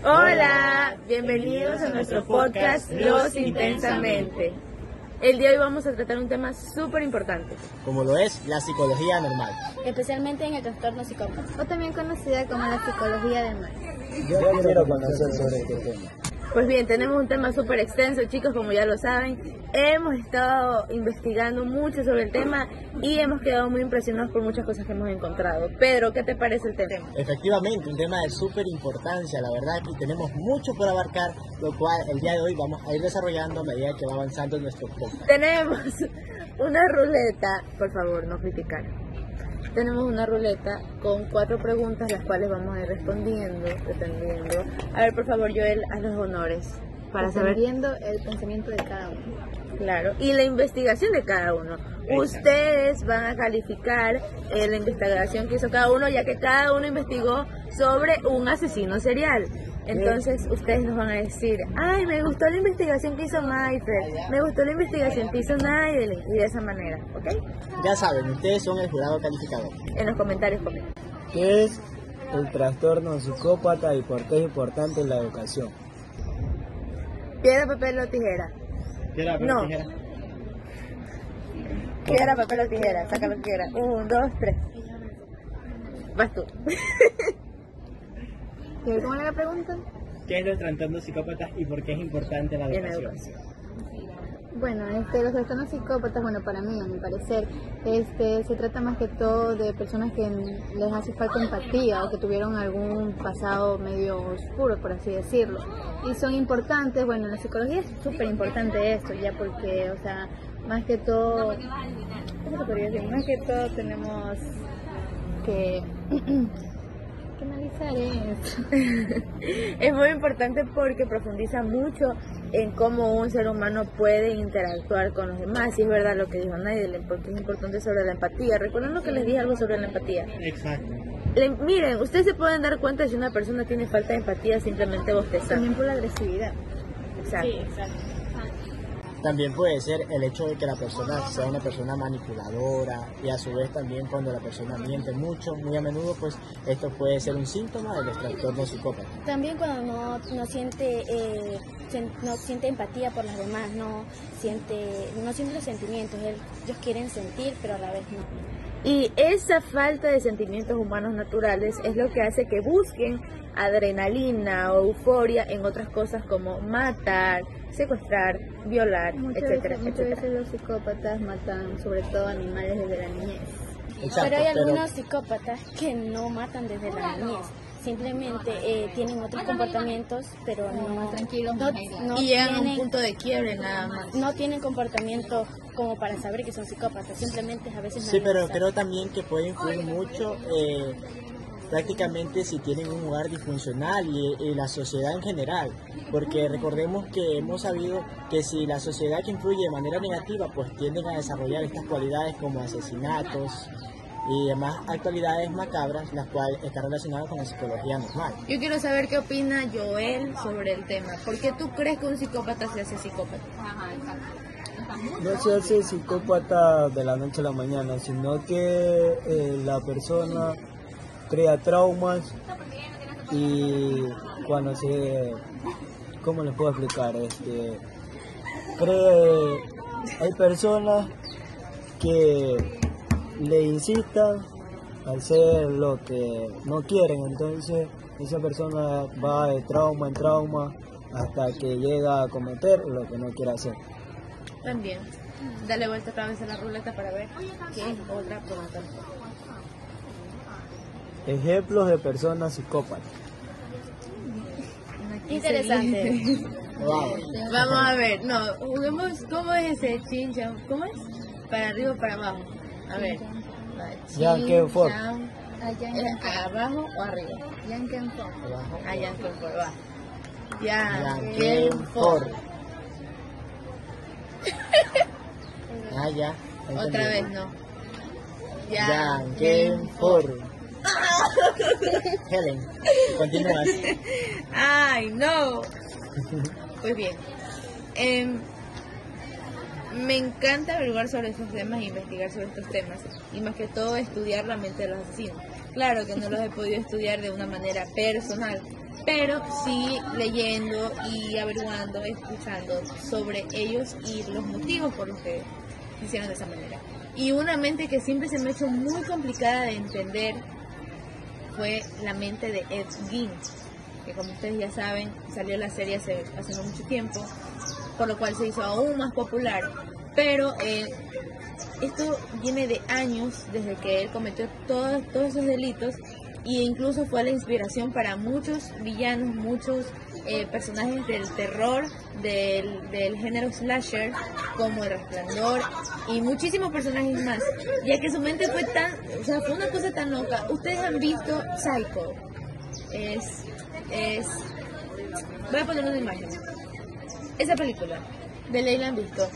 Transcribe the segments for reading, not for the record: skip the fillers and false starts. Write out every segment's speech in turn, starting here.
Hola, bienvenidos a nuestro podcast Los Intensamente. El día de hoy vamos a tratar un tema súper importante, como lo es la psicología normal, especialmente en el trastorno psicópata, o también conocida como la psicología del mal. Yo quiero conocer sobre este tema. Pues bien, tenemos un tema súper extenso, chicos, como ya lo saben. Hemos estado investigando mucho sobre el tema y hemos quedado muy impresionados por muchas cosas que hemos encontrado. Pedro, ¿qué te parece el tema? Efectivamente, un tema de súper importancia, la verdad, y tenemos mucho por abarcar, lo cual el día de hoy vamos a ir desarrollando a medida que va avanzando nuestro podcast. Tenemos una ruleta, por favor, no criticar. Tenemos una ruleta con 4 preguntas, las cuales vamos a ir respondiendo, dependiendo. A ver, por favor, Joel, haz los honores para saber Viendo el pensamiento de cada uno. Claro, y la investigación de cada uno. Exacto. Ustedes van a calificar la investigación que hizo cada uno, ya que cada uno investigó sobre un asesino serial. Entonces ustedes nos van a decir, ay, me gustó la investigación que hizo Mayfer, me gustó la investigación que hizo Nayeli, y de esa manera, ¿ok? Ya saben, ustedes son el jurado calificador. En los comentarios comenten. ¿Qué es el trastorno psicópata y por qué es importante en la educación? Piedra, papel o tijera. No. Tijera. Piedra, papel o tijera, saca la tijera. 1, 2, 3. Vas tú. ¿Cómo era la pregunta? ¿Qué es los trastornos psicópatas y por qué es importante la En la educación? Bueno, los trastornos psicópatas, bueno, para mí, a mi parecer, se trata más que todo de personas que les hace falta empatía o que tuvieron algún pasado medio oscuro, por así decirlo. Y son importantes, bueno, en la psicología es súper importante esto, ya porque, o sea, más que todo, ¿cómo se podría decir? Más que todo tenemos que analizar eso. Es muy importante porque profundiza mucho en cómo un ser humano puede interactuar con los demás. Y es verdad lo que dijo Nayeli, porque es importante sobre la empatía. ¿Recuerdan lo que les dije algo sobre la empatía? Exacto. Miren, ustedes se pueden dar cuenta si una persona tiene falta de empatía simplemente bostezando. También por la agresividad. Exacto. Sí, exacto. También puede ser el hecho de que la persona sea una persona manipuladora y a su vez también cuando la persona miente mucho, muy a menudo, pues esto puede ser un síntoma de los trastornos psicópatas. También cuando no siente empatía por los demás, no siente los sentimientos, ellos quieren sentir pero a la vez no. Y esa falta de sentimientos humanos naturales es lo que hace que busquen adrenalina o euforia en otras cosas como matar, secuestrar, violar, etcétera, Muchas etcétera. veces los psicópatas matan sobre todo animales desde la niñez. Exacto, Pero hay algunos psicópatas que no matan desde la niñez, simplemente tienen otros comportamientos, pero no más tranquilos, no, más aislados. no Y llegan a un tienen, punto de quiebre nada más. no tienen comportamientos como para saber que son psicópatas, simplemente a veces Sí, nadie pero lo sabe. creo también que puede influir mucho prácticamente si tienen un hogar disfuncional y la sociedad en general, porque recordemos que hemos sabido que si la sociedad que influye de manera negativa, pues tienden a desarrollar estas cualidades como asesinatos y demás actualidades macabras, las cuales están relacionadas con la psicología normal. Yo quiero saber qué opina Joel sobre el tema. ¿Por qué tú crees que un psicópata se hace psicópata? No se hace psicópata de la noche a la mañana, sino que la persona crea traumas y cuando ¿cómo les puedo explicar? Hay personas que le insistan a hacer lo que no quieren, entonces esa persona va de trauma en trauma hasta que llega a cometer lo que no quiere hacer. También. Dale vuelta otra vez a la ruleta para ver qué es otra pregunta. Ejemplos de personas psicópatas. Interesante. Wow. Vamos a ver, no, juguemos, ¿cómo es ese chincha? ¿Cómo es? Para arriba o para abajo. A ver. Yankee Ford. ¿Abajo o arriba? Yankee Ford. Ah, Yankee Ford, va. Yankee Ford. Ah, ya. Otra vez no. Yankee Ford. Helen, continúas. Ay, no. Pues bien. Me encanta averiguar sobre estos temas e investigar sobre estos temas. Y más que todo estudiar la mente de los asesinos. Claro que no los he podido estudiar de una manera personal, pero sí leyendo y averiguando, escuchando sobre ellos y los motivos por los que hicieron de esa manera. Y una mente que siempre se me ha hecho muy complicada de entender fue la mente de Ed Gein, que como ustedes ya saben, salió la serie hace no mucho tiempo, por lo cual se hizo aún más popular. Pero esto viene de años desde que él cometió todos esos delitos, e incluso fue la inspiración para muchos villanos, muchos personajes del terror, del género slasher, como El Resplandor, y muchísimos personajes más, ya que su mente fue fue una cosa tan loca. Ustedes han visto Psycho, voy a poner una imagen, esa película, de ley la han visto.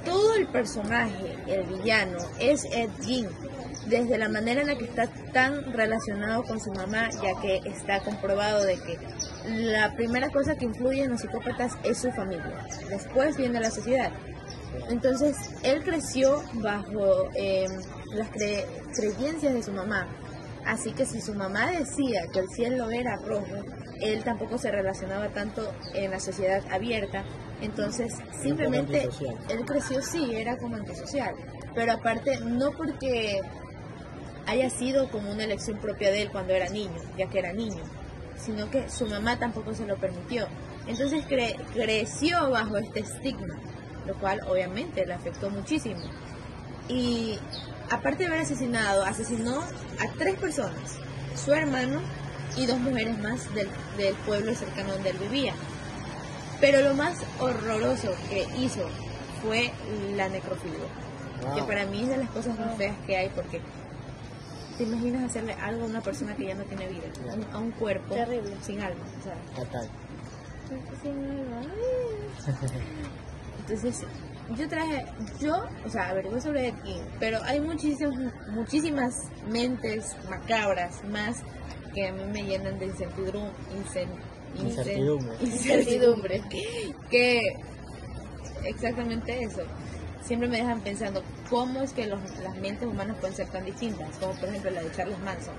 Todo el personaje, el villano, es Ed Gein, desde la manera en la que está tan relacionado con su mamá, ya que está comprobado de que la primera cosa que influye en los psicópatas es su familia, después viene la sociedad. Entonces, él creció bajo las creencias de su mamá, así que si su mamá decía que el cielo era rojo, él tampoco se relacionaba tanto en la sociedad abierta. Entonces simplemente él creció, sí, era como antisocial, pero aparte no porque haya sido como una elección propia de él cuando era niño, ya que era niño, sino que su mamá tampoco se lo permitió. Entonces creció bajo este estigma, lo cual obviamente le afectó muchísimo. Y aparte de haber asesinó a 3 personas, su hermano y 2 mujeres más del pueblo cercano donde él vivía. Pero lo más horroroso que hizo fue la necrofilia, que para mí es de las cosas más feas que hay, porque te imaginas hacerle algo a una persona que ya no tiene vida, a un cuerpo terrible, sin alma, o sea, fatal. Entonces yo averigué sobre Ed Gein, pero hay muchísimas mentes macabras más que a mí me llenan de incertidumbre, que exactamente eso, siempre me dejan pensando cómo es que las mentes humanas pueden ser tan distintas, como por ejemplo la de Charles Manson,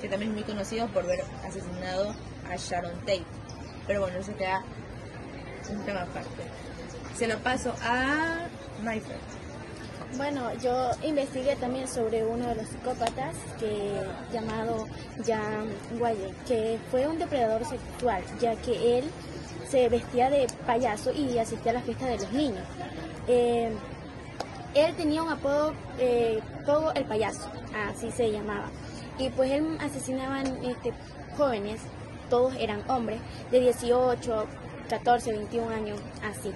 que también es muy conocido por haber asesinado a Sharon Tate, pero bueno, eso queda un tema aparte. Se lo paso a Mayfer. Bueno, yo investigué también sobre uno de los psicópatas llamado Jan Guaye, que fue un depredador sexual, ya que él se vestía de payaso y asistía a las fiestas de los niños. Él tenía un apodo, Pogo el Payaso, así se llamaba, y pues él asesinaba jóvenes, todos eran hombres, de 18, 14, 21 años, así.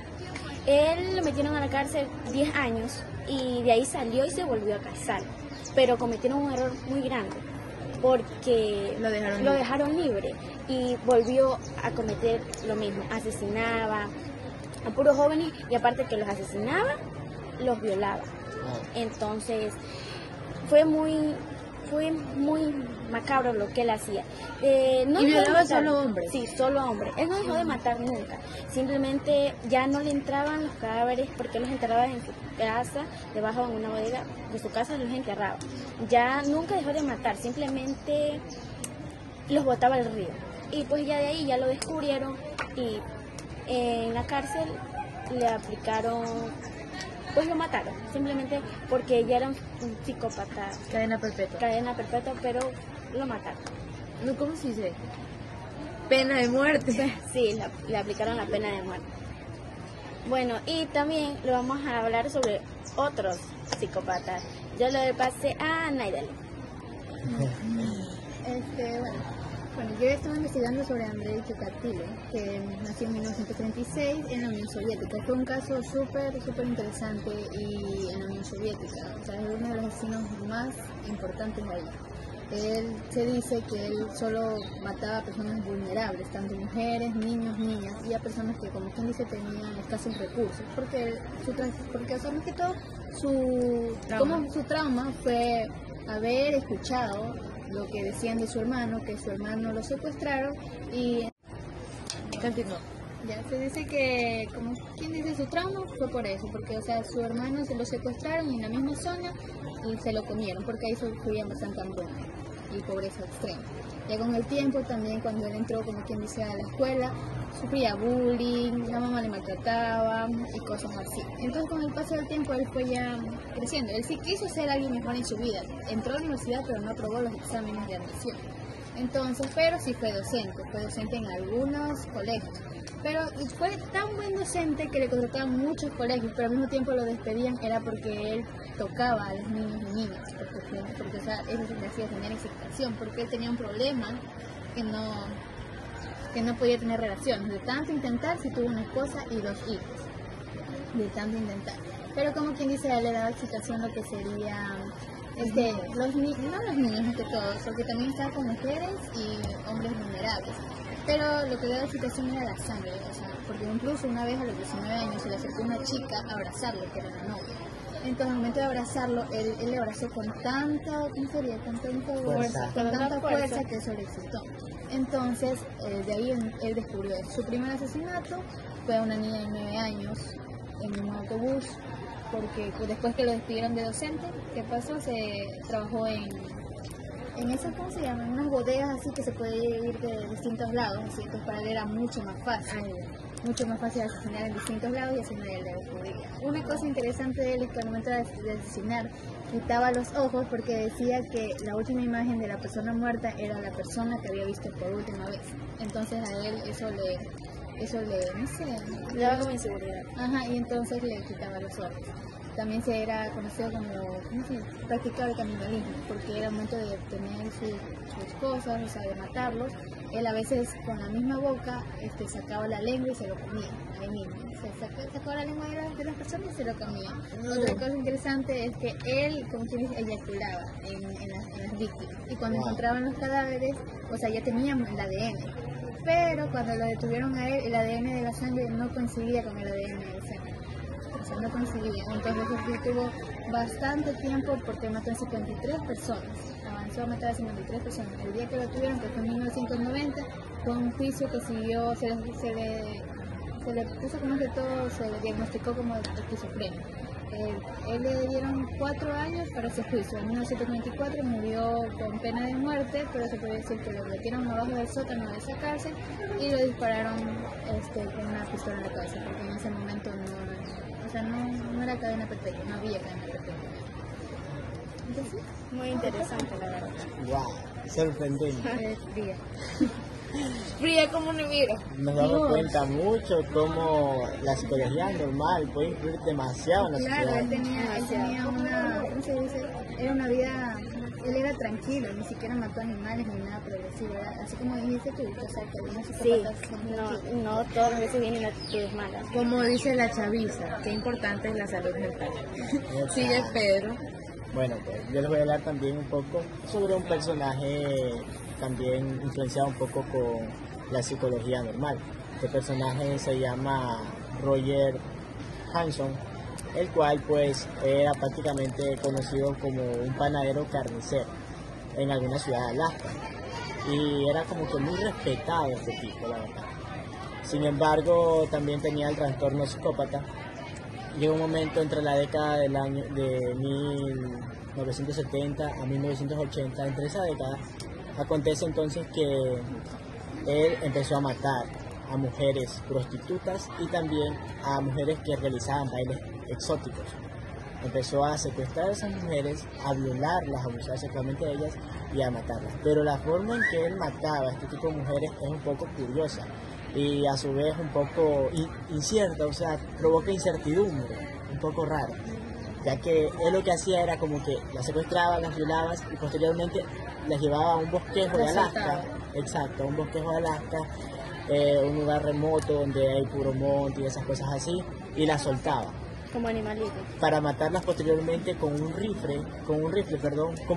Él lo metieron a la cárcel 10 años y de ahí salió y se volvió a casar. Pero cometieron un error muy grande porque lo dejaron libre y volvió a cometer lo mismo. Asesinaba a puros jóvenes y aparte que los asesinaba, los violaba. Entonces fue muy macabro lo que él hacía. No, ¿y violaba solo hombres? Sí, solo hombres. Él no dejó de matar nunca. Simplemente ya no le entraban los cadáveres porque él los enterraba en su casa, debajo de una bodega de su casa, los enterraba. Ya nunca dejó de matar, simplemente los botaba al río. Y pues ya de ahí ya lo descubrieron y en la cárcel le aplicaron, pues lo mataron, simplemente porque ya era un psicópata. Cadena perpetua. Cadena perpetua, pero lo mataron. No, ¿cómo se dice? Pena de muerte. Sí, le aplicaron la pena de muerte. Bueno, y también lo vamos a hablar sobre otros psicópatas. Yo le pasé a Naidali. Bueno, yo estuve investigando sobre Andrei Chikatilo, que nació en 1936 en la Unión Soviética. Fue un caso súper interesante y en la Unión Soviética, o sea, es uno de los asesinos más importantes ahí. Él se dice que él solo mataba a personas vulnerables, tanto mujeres, niños, niñas, y a personas que, como quien dice, tenían escasos recursos, porque más que todo su trauma fue haber escuchado lo que decían de su hermano, que su hermano lo secuestraron y continuó. Ya se dice que, como quien dice, su trauma fue por eso, porque o sea, su hermano se lo secuestraron en la misma zona y se lo comieron, porque ahí sufrían bastante hambruna y pobreza extrema. Ya con el tiempo también, cuando él entró, como quien dice, a la escuela, sufría bullying, la mamá le maltrataba y cosas así. Entonces con el paso del tiempo él fue ya creciendo. Él sí quiso ser alguien mejor en su vida. Entró a la universidad pero no aprobó los exámenes de admisión. Entonces, pero sí fue docente en algunos colegios. Pero fue tan buen docente que le contrataban muchos colegios, pero al mismo tiempo lo despedían, era porque él tocaba a los niños y niñas, porque o sea, eso le hacía tener excitación, porque él tenía un problema que no podía tener relaciones. De tanto intentar, sí tuvo una esposa y 2 hijos, de tanto intentar. Pero como quien dice, a él le daba excitación lo que sería los niños más que todos, porque también estaba con mujeres y hombres vulnerables. Pero lo que le daba excitación era la sangre, o sea, porque incluso una vez a los 19 años se le acercó una chica a abrazarlo, que era la novia. Entonces al momento de abrazarlo, él le abrazó con tanta, ¿cómo sería? Con tanta fuerza que eso le excitó. Entonces de ahí él descubrió eso. Su primer asesinato fue a una niña de 9 años en un autobús, porque después que lo despidieron de docente, ¿qué pasó? Se trabajó en esas, ¿cómo se llaman? Unas bodegas así que se puede ir de distintos lados, así, entonces para él era mucho más fácil asesinar en distintos lados y así nadie le descubría. Una cosa interesante de él es que al momento de asesinar quitaba los ojos porque decía que la última imagen de la persona muerta era la persona que había visto por última vez. Entonces a él eso le no sé, le daba como inseguridad. Ajá, y entonces le quitaba los ojos. También se era conocido como, ¿cómo se dice? Practicaba el canibalismo, porque era el momento de obtener sus cosas, o sea, de matarlos. Él a veces con la misma boca sacaba la lengua y se lo comía, ahí mismo. Sacaba la lengua de las personas y se lo comía. Otra cosa interesante es que él, como quien dice, eyaculaba en las víctimas. Y cuando encontraban los cadáveres, o sea, ya tenían el ADN. Pero cuando lo detuvieron a él, el ADN de la sangre no coincidía con el ADN de la sangre. O sea, no coincidía. Entonces él tuvo bastante tiempo porque mató a 53 personas. Avanzó a matar a 53 personas. El día que lo tuvieron, que fue en 1990, fue un juicio que siguió, se le puso como que todo, se le diagnosticó como esquizofrenia. Él le dieron 4 años para ese juicio. En 1994 murió con pena de muerte, pero se puede decir que lo metieron abajo del sótano de esa cárcel y lo dispararon con una pistola en la cabeza, porque en ese momento no era cadena perpetua, no había cadena perpetua. Entonces, Muy interesante, la verdad. Wow, sorprendente. Fría como un miro. Nos damos cuenta mucho cómo la psicología normal puede influir demasiado en la claro, sociedad. él tenía una, ¿cómo se dice? Era una vida, él era tranquilo, ni siquiera mató animales ni nada progresivo, así como dijiste tú, o sea, que algunos Sí, psicópatas son tranquilos. no todas las veces vienen actitudes malas. Como dice la chaviza, qué importante es la salud mental. Sigue Pedro. Bueno, pues yo les voy a hablar también un poco sobre un personaje también influenciado un poco con la psicología normal. Este personaje se llama Roger Hanson, el cual pues era prácticamente conocido como un panadero carnicero en alguna ciudad de Alaska. Y era como que muy respetado este tipo, la verdad. Sin embargo, también tenía el trastorno psicópata. Llegó un momento entre la década del año de 1970 a 1980, entre esa década, acontece entonces que él empezó a matar a mujeres prostitutas y también a mujeres que realizaban bailes exóticos. Empezó a secuestrar a esas mujeres, a violarlas, a abusar sexualmente de ellas y a matarlas. Pero la forma en que él mataba a este tipo de mujeres es un poco curiosa y a su vez un poco incierta, o sea, provoca incertidumbre, un poco raro, ya que él lo que hacía era como que las secuestraba, las violaba y posteriormente las llevaba a un bosquejo de Alaska, exacto, a un bosquejo de Alaska, un lugar remoto donde hay puro monte y esas cosas así, y las soltaba Como animalitos. para matarlas posteriormente con un rifle, como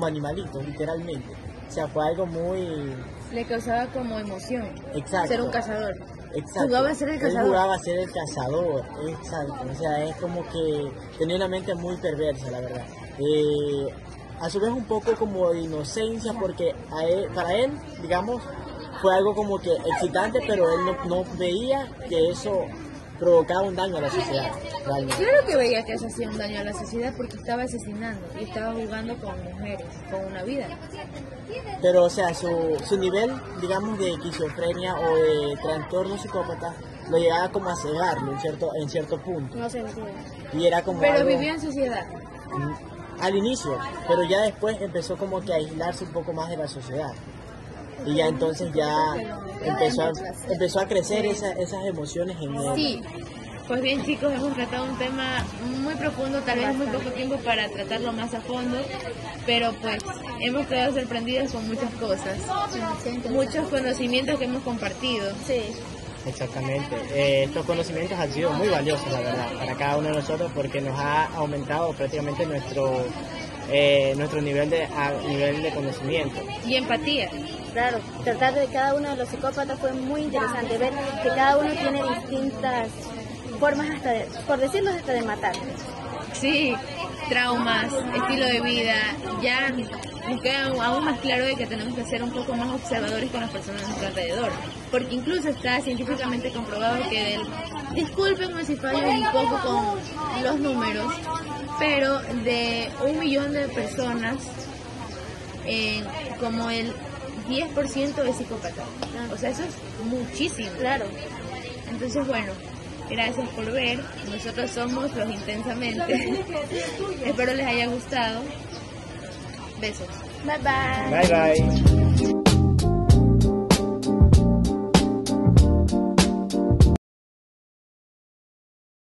animalitos, literalmente. O sea, fue algo muy... Le causaba como emoción Exacto. ser un cazador. Exacto. Jugaba a ser el cazador. Él jugaba a ser el cazador, exacto. O sea, es como que tenía una mente muy perversa, la verdad. A su vez un poco como de inocencia, porque para él, digamos, fue algo como que excitante, pero él no veía que eso provocaba un daño a la sociedad, realmente. Claro que veía que eso hacía un daño a la sociedad porque estaba asesinando y estaba jugando con mujeres, con una vida. Pero, o sea, su nivel, digamos, de esquizofrenia o de trastorno psicópata lo llegaba como a cegarlo en cierto punto. No sé, no sé. Y era como Pero algo, vivió en sociedad. al inicio, pero ya después empezó como que a aislarse un poco más de la sociedad. Y ya entonces ya empezó a crecer esas emociones en él. Sí. Pues bien, chicos, hemos tratado un tema muy profundo, tal vez muy poco tiempo para tratarlo más a fondo, pero pues hemos quedado sorprendidos con muchas cosas, muchos conocimientos que hemos compartido. Sí. Exactamente. Estos conocimientos han sido muy valiosos, la verdad, para cada uno de nosotros porque nos ha aumentado prácticamente nuestro nivel de conocimiento. Y empatía. Claro, tratar de cada uno de los psicópatas fue muy interesante, ver que cada uno tiene distintas formas por decirlo, hasta de matar. Sí, traumas, estilo de vida, ya nos queda aún más claro de que tenemos que ser un poco más observadores con las personas a nuestro alrededor, porque incluso está científicamente comprobado que discúlpenme si fallo un poco con los números, pero de 1 millón de personas, como el 10% es psicópata. O sea, eso es muchísimo. Claro. Entonces, bueno, gracias por ver. Nosotros somos los Intensamente. Espero les haya gustado. Besos. Bye bye. Bye bye.